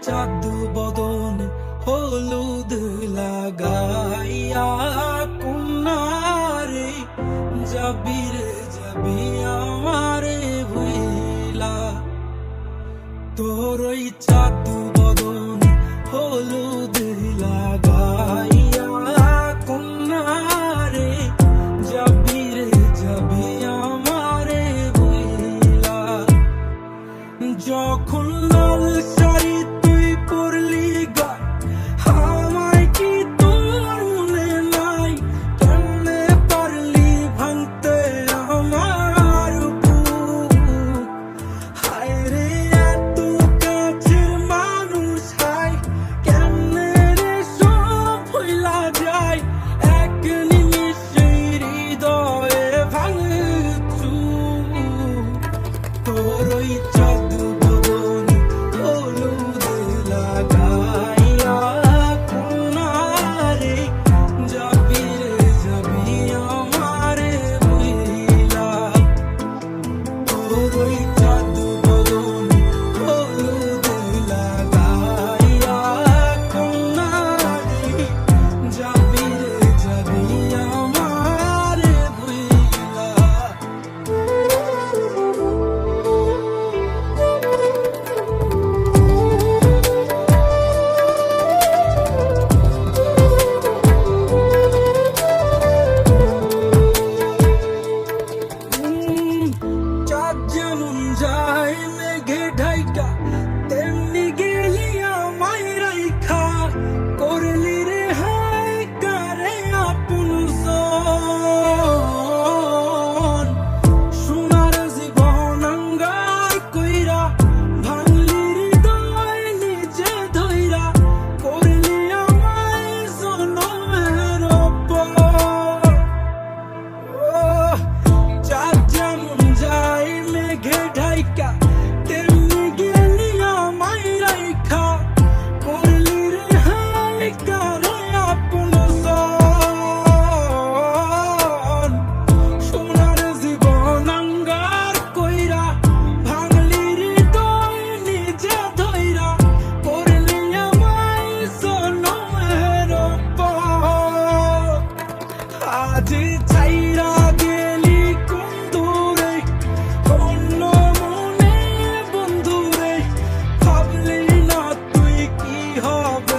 চাঁদ বদন হলুদ লাগাইয়া কুন্নারে যাবি রে যাবি আমারে ভুইলা তোর ওই চাঁদ বদন হলুদ লাগাইয়া কুন্নারে যাবি রে যাবি আমারে ভুইলা যখন লাল শাড়ি তুই পরলি গায় আমায় কি তোর মনে নাই কেমনে পারলি ভাঙতে আমার বুক হায় রে এত কাছের মানুষ হায় কেমনে রে সব ভুইলা যায় এক নিমিষে হৃদয়ে ভাঙে চুপ তোর ওই চাঁদ বদন হলুদ লাগাইয়া কুন্নারে যাবি রে যাবি আমারে ভুইলা তোর ওই চাঁদ বদন হলুদ লাগাইয়া কুন্নারে যাবি রে যাবি আমারে ভুইলা চাঁদ যেমন যায় মেঘে ঢাইকা তেমনি গেলি আমায় রাইখা করলি রে হায় কারে আপন জন সোনার জীবন আঙ্গার কইরা ভাঙলি হৃদয় নিজে ধইরা করলি আমায় জনমের পর চাঁদ যেমন যায় মেঘে ঢাইকা তেমনি গেলি আমায় রাইখা করলি রে হায় কারে আপন জন সোনার জীবন আঙ্গার কইরা ভাঙলি হৃদয় নিজে ধইরা করলি আমায় জনমের পর আজ ছাইরা গেলি কোন দূরে অন্য মনে বন্ধুরে ভাবলি না তুই কি হবে